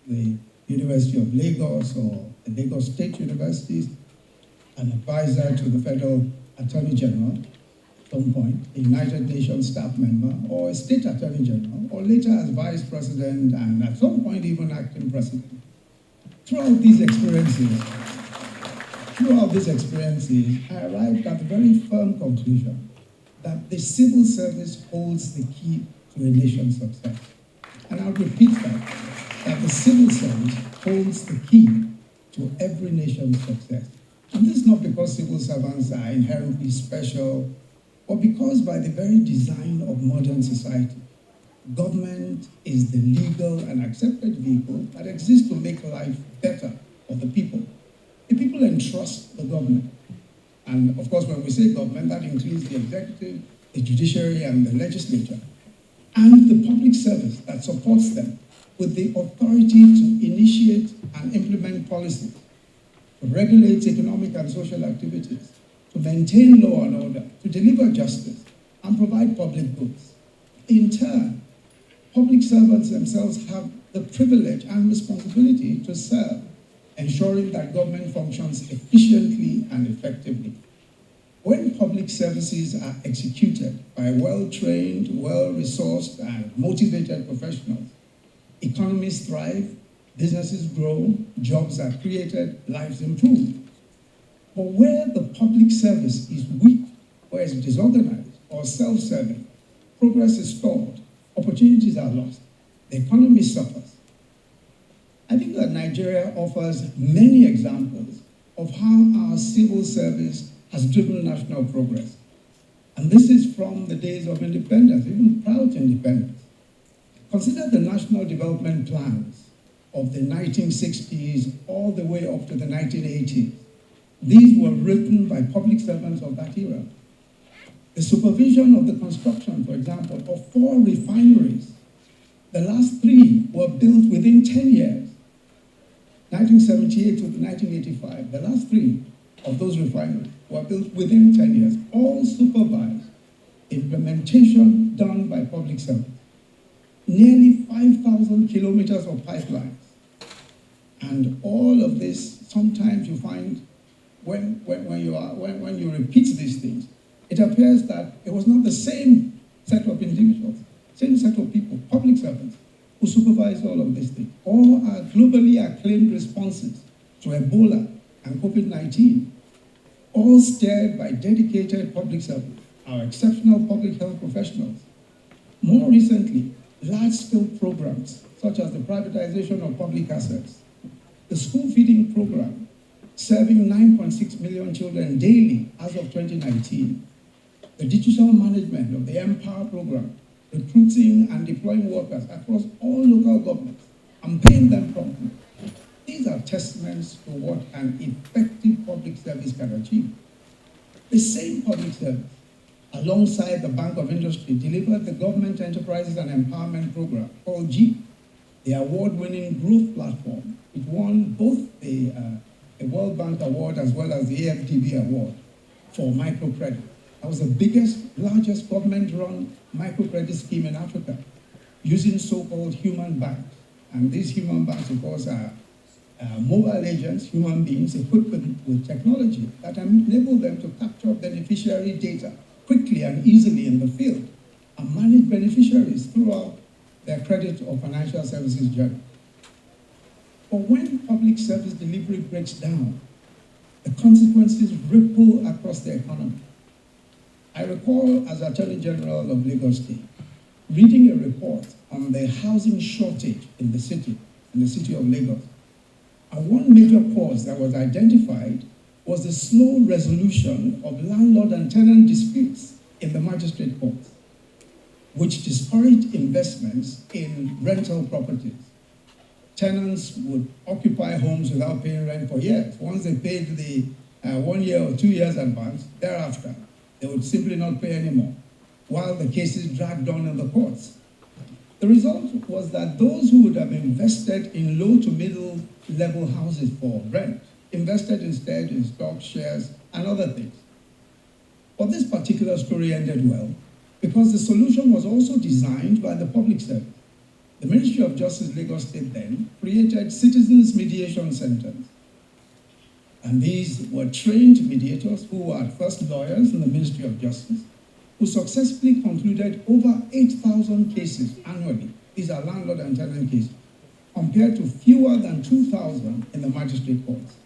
the University of Lagos or the Lagos State Universities, an advisor to the Federal Attorney General at some point, a United Nations staff member, or a state attorney general, or later as vice president and at some point even acting president. Throughout these experiences, I arrived at the very firm conclusion that the civil service holds the key to a nation's success. And I'll repeat that the civil service holds the key to every nation's success. And this is not because civil servants are inherently special, but because by the very design of modern society, government is the legal and accepted vehicle that exists to make life better for the people. The people entrust the government. And of course, when we say government, that includes the executive, the judiciary, and the legislature, and the public service that supports them with the authority to initiate and implement policies, to regulate economic and social activities, to maintain law and order, to deliver justice, and provide public goods. In turn, public servants themselves have the privilege and responsibility to serve, ensuring that government functions efficiently and effectively. When public services are executed by well-trained, well-resourced, and motivated professionals, economies thrive, businesses grow, jobs are created, lives improve. But where the public service is weak, or is disorganized, or self-serving, progress is stalled, opportunities are lost, the economy suffers. I think that Nigeria offers many examples of how our civil service has driven national progress. And this is from the days of independence, even proud independence. Consider the national development plans of the 1960s all the way up to the 1980s. These were written by public servants of that era. The supervision of the construction, for example, of 4 refineries. The last 3 were built within 10 years. 1978 to 1985, the last 3 of those refineries were built within 10 years, all supervised, implementation done by public servants. Nearly 5,000 kilometers of pipelines. And all of this, sometimes you find when you repeat these things, it appears that it was not the same set of individuals, same set of people, public servants, who supervised all of these things. All are globally acclaimed responses to Ebola and COVID-19, all steered by dedicated public servants, our exceptional public health professionals. More recently, large-scale programs, such as the privatization of public assets, the school feeding program, serving 9.6 million children daily as of 2019, the digital management of the Empower program, recruiting and deploying workers across all local governments and paying them promptly. These are testaments to what an effective public service can achieve. The same public service, alongside the Bank of Industry, delivered the Government Enterprises and Empowerment Program, called GEEP, the award-winning growth platform. It won both the World Bank Award as well as the AFDB Award for microcredit. That was the biggest, largest government-run microcredit scheme in Africa, using so-called human banks. And these human banks, of course, are mobile agents, human beings equipped with technology that enable them to capture beneficiary data quickly and easily in the field and manage beneficiaries throughout their credit or financial services journey. But when public service delivery breaks down, the consequences ripple across the economy. I recall, as Attorney General of Lagos State, reading a report on the housing shortage in the city of Lagos. And one major cause that was identified was the slow resolution of landlord and tenant disputes in the magistrate courts, which discouraged investments in rental properties. Tenants would occupy homes without paying rent for years. Once they paid the 1 year or 2 years advance, thereafter, they would simply not pay anymore, while the cases dragged on in the courts. The result was that those who would have invested in low to middle level houses for rent invested instead in stocks, shares, and other things. But this particular story ended well because the solution was also designed by the public service. The Ministry of Justice, Lagos State then, created citizens mediation centers. And these were trained mediators who were at first lawyers in the Ministry of Justice, who successfully concluded over 8,000 cases annually. These are landlord and tenant cases, compared to fewer than 2,000 in the magistrate courts.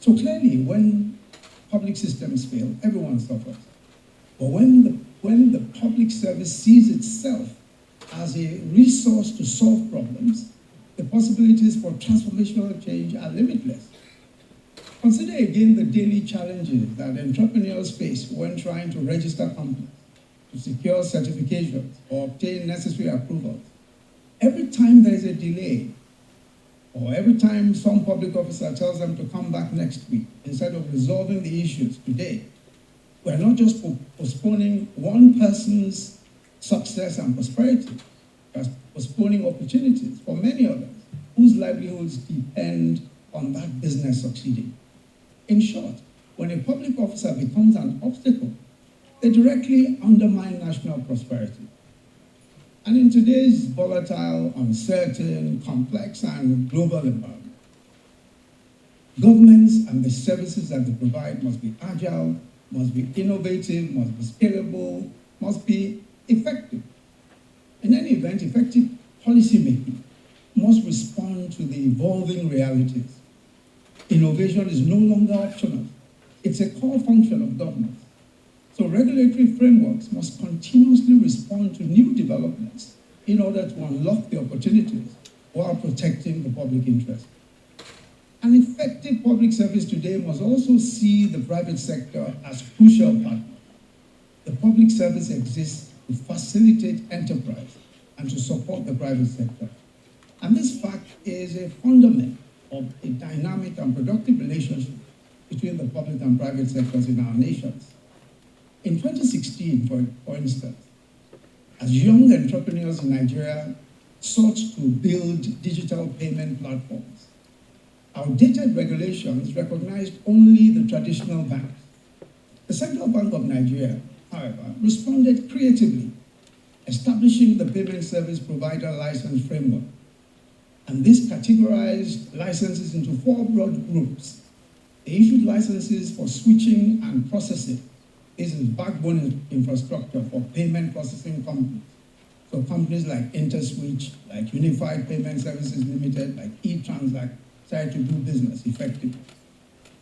So clearly, when public systems fail, everyone suffers. But when the public service sees itself as a resource to solve problems, the possibilities for transformational change are limitless. Consider again the daily challenges that entrepreneurs face when trying to register companies, to secure certifications, or obtain necessary approvals. Every time there is a delay, or every time some public officer tells them to come back next week, instead of resolving the issues today, we're not just postponing one person's success and prosperity, we're postponing opportunities for many others whose livelihoods depend on that business succeeding. In short, when a public officer becomes an obstacle, they directly undermine national prosperity. And in today's volatile, uncertain, complex, and global environment, governments and the services that they provide must be agile, must be innovative, must be scalable, must be effective. In any event, effective policymaking must respond to the evolving realities. Innovation is no longer optional. It's a core function of government. So regulatory frameworks must continuously respond to new developments in order to unlock the opportunities while protecting the public interest. An effective public service today must also see the private sector as a crucial partner. The public service exists to facilitate enterprise and to support the private sector. And this fact is a fundament of a dynamic and productive relationship between the public and private sectors in our nations. In 2016, for instance, as young entrepreneurs in Nigeria sought to build digital payment platforms, outdated regulations recognized only the traditional banks. The Central Bank of Nigeria, however, responded creatively, establishing the Payment Service Provider License Framework. And this categorized licenses into 4 broad groups. They issued licenses for switching and processing. This is backbone infrastructure for payment processing companies. So companies like InterSwitch, like Unified Payment Services Limited, like eTransact, tried to do business effectively.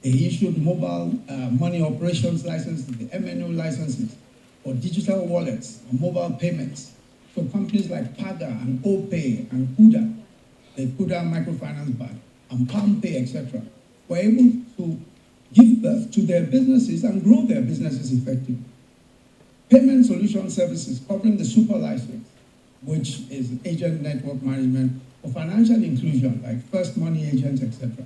They issued mobile money operations licenses, the MNO licenses, for digital wallets and mobile payments. So companies like Paga and OPay and Kuda, the Kuda Microfinance Bank, and PalmPay, etc., were able to give birth to their businesses and grow their businesses effectively. Payment solution services covering the super license, which is agent network management for financial inclusion, like First Money agents, etc.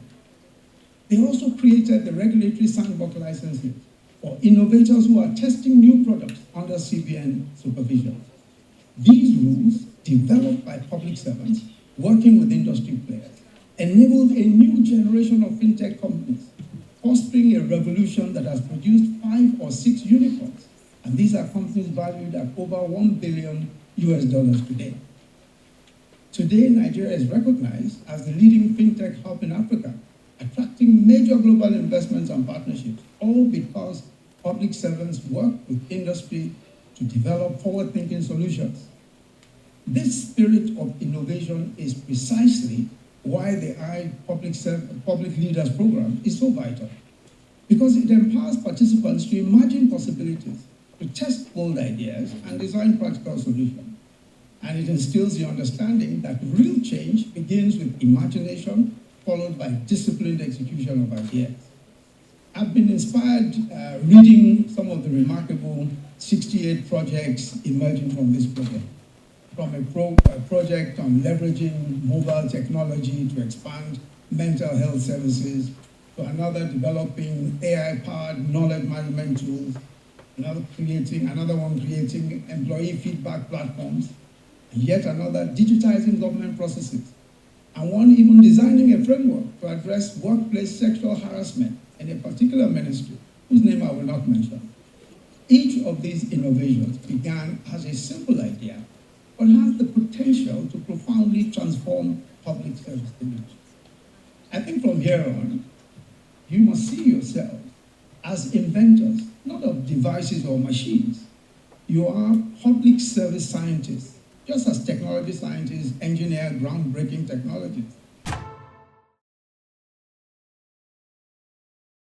They also created the regulatory sandbox licenses for innovators who are testing new products under CBN supervision. These rules, developed by public servants working with industry players, enabled a new generation of fintech companies, fostering a revolution that has produced 5 or 6 unicorns. And these are companies valued at over $1 billion today. Today, Nigeria is recognized as the leading fintech hub in Africa, attracting major global investments and partnerships, all because public servants work with industry to develop forward-thinking solutions. This spirit of innovation is precisely why the Public Leaders Program is so vital, because it empowers participants to imagine possibilities, to test bold ideas, and design practical solutions. And it instills the understanding that real change begins with imagination, followed by disciplined execution of ideas. I've been inspired reading some of the remarkable 68 projects emerging from this project. From a project on leveraging mobile technology to expand mental health services, to another developing AI-powered knowledge management tools, another one creating employee feedback platforms, and yet another digitizing government processes, and one even designing a framework to address workplace sexual harassment in a particular ministry, whose name I will not mention. Each of these innovations began as a simple idea but has the potential to profoundly transform public service delivery. I think from here on, you must see yourself as inventors, not of devices or machines. You are public service scientists, just as technology scientists engineer groundbreaking technologies.